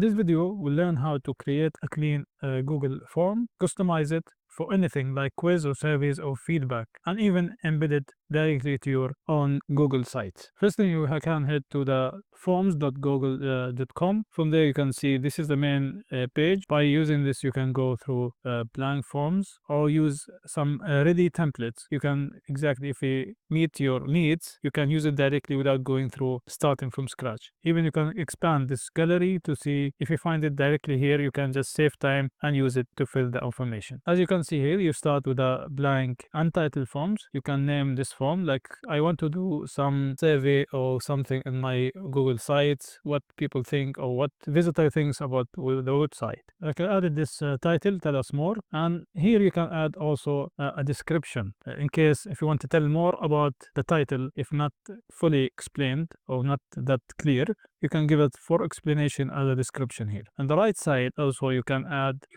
In this video, we'll learn how to create a clean Google form, customize it for anything like quiz or surveys or feedback, and even embed it directly to your own Google site. First thing, you can head to the forms.google.com. From there, you can see this is the main page. By using this, you can go through blank forms or use some ready templates. You can exactly, if you meet your needs, you can use it directly without going through starting from scratch. Even you can expand this gallery to see if you find it directly here, you can just save time and use it to fill the information. As you can see here, you start with a blank untitled forms. You can name this form like I want to do some survey or something in my Google site, what people think or what visitor thinks about the website. I can add this title, tell us more, and here you can add also a description in case if you want to tell more about the title, if not fully explained or not that clear, you can give it for explanation as a description here. On the right side also you can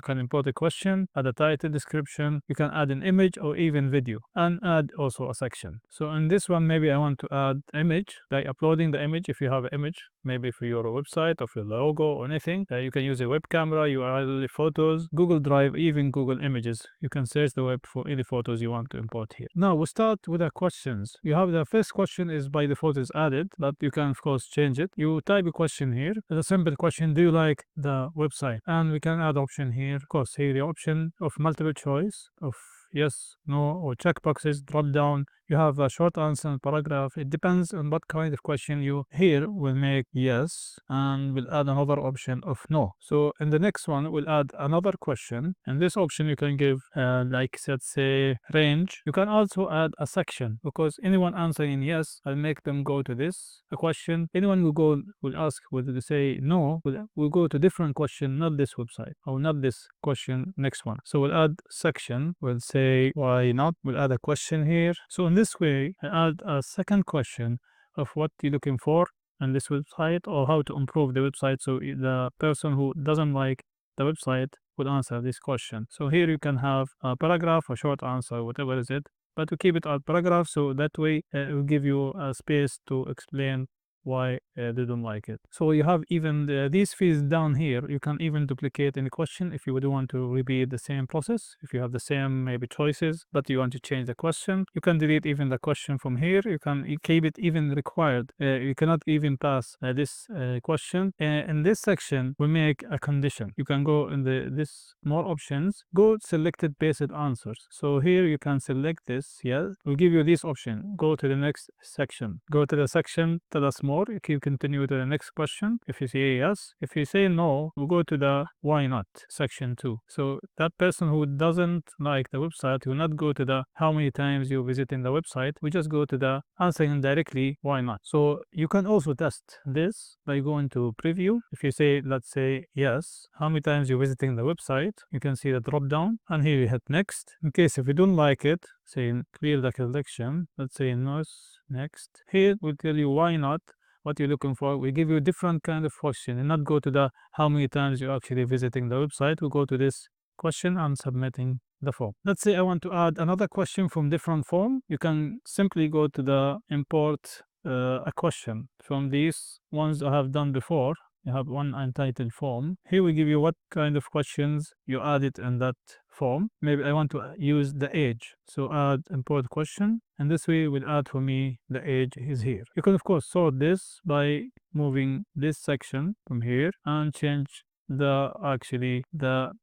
import a question, add a title, description, you can add an image or even video, and add also a section. So in this one, maybe I want to add image, like uploading the image. If you have an image, maybe for your website or for your logo or anything, you can use a web camera, URL, photos, Google Drive, even Google Images. You can search the web for any photos you want to import here. Now we start with the questions. You have the first question is by default is added, but you can of course change it. You type a question here, it's a simple question, do you like the website? And we can add option here. Of course, here the option of multiple choice of yes, no, or checkboxes, drop down. You have a short answer and paragraph. It depends on what kind of question you here will make yes, and we'll add another option of no. So in the next one, we'll add another question. And this option you can give like let's say range. You can also add a section because anyone answering yes, I'll make them go to this a question. Anyone will ask whether they say no, will go to different question, not this website or not this question, next one. So we'll add section. We'll say why not. We'll add a question here. So in this way, I add a second question of what you're looking for on this website or how to improve the website. So the person who doesn't like the website would answer this question. So here you can have a paragraph, a short answer, whatever is it, but we keep it at paragraph. So that way it will give you a space to explain why they don't like it. So you have even these fields down here. You can even duplicate any question if you would want to repeat the same process. If you have the same maybe choices, but you want to change the question, you can delete even the question from here. You can keep it even required. You cannot even pass this question. In this section, we make a condition. You can go in this more options, go selected based answers. So here you can select this. Yeah, we'll give you this option. Go to the next section. Go to the section, tell us more. You can continue to the next question. If you say yes, if you say no, we'll go to the why not section 2. So that person who doesn't like the website will not go to the how many times you're visiting the website. We just go to the answering directly why not. So you can also test this by going to preview. If you say, let's say yes, how many times you're visiting the website, you can see the drop down, and here you hit next. In case if you don't like it, say clear the collection, let's say no, next. Here we'll tell you why not, what you're looking for. We give you a different kind of question and not go to the how many times you're actually visiting the website. We'll go to this question and submitting the form. Let's say I want to add another question from different form. You can simply go to the import a question from these ones I have done before. You have one untitled form. Here we give you what kind of questions you added in that form. Maybe I want to use the age. So add import question. And this way will add for me the age is here. You can of course sort this by moving this section from here and change the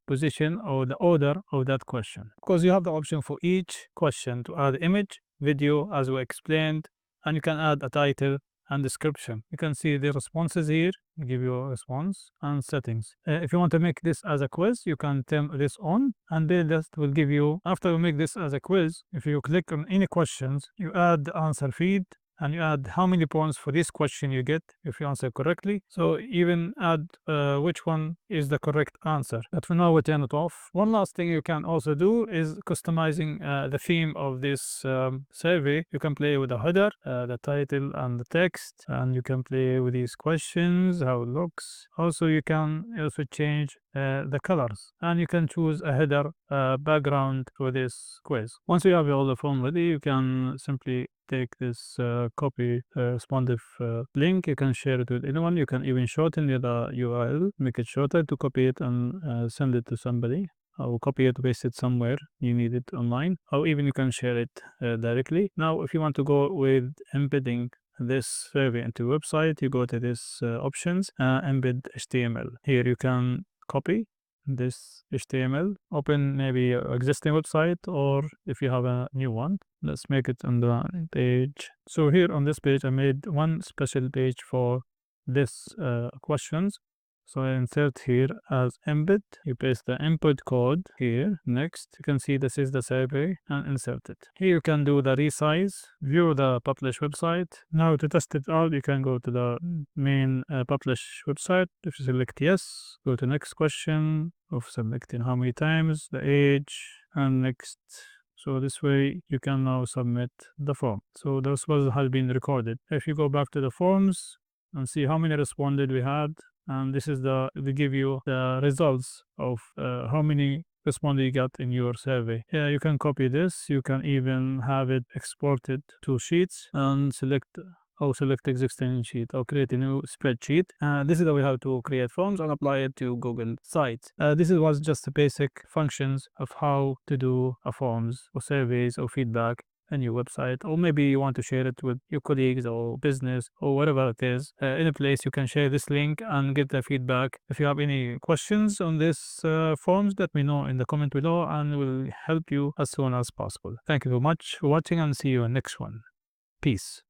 position or the order of that question. Because you have the option for each question to add image, video as we explained, and you can add a title and description. You can see the responses here, give you a response and settings. If you want to make this as a quiz, you can turn this on, and then that will give you, after you make this as a quiz, if you click on any questions, you add the answer feed, and you add how many points for this question you get if you answer correctly. So even add which one is the correct answer. But for now, we turn it off. One last thing you can also do is customizing the theme of this survey. You can play with the header, the title and the text, and you can play with these questions, how it looks. Also, you can also change the colors, and you can choose a header background for this quiz. Once you have all the form ready, you can simply take this copy responsive link. You can share it with anyone. You can even shorten the URL, make it shorter to copy it and send it to somebody. Or copy it, paste it somewhere you need it online, or even you can share it directly. Now, if you want to go with embedding this survey into website, you go to this options, embed HTML. Here you can copy this HTML, open maybe your existing website, or if you have a new one, let's make it on the page. So here on this page, I made one special page for this questions. So I insert here as embed. You paste the input code here. Next, you can see this is the survey and insert it. Here you can do the resize, view the publish website. Now to test it out, you can go to the main publish website. If you select yes, go to next question of selecting how many times, the age, and next. So this way you can now submit the form. So this has been recorded. If you go back to the forms and see how many responded we had, and this is they give you the results of how many responded you got in your survey. Yeah, you can copy this. You can even have it exported to sheets and select existing sheet or create a new spreadsheet. This is the way how to create forms and apply it to Google Sites. This was just the basic functions of how to do a forms or surveys or feedback on your website, or maybe you want to share it with your colleagues or business or whatever it is. In a place you can share this link and get the feedback. If you have any questions on this forms, let me know in the comment below and we'll help you as soon as possible. Thank you so much for watching and see you in the next one. Peace.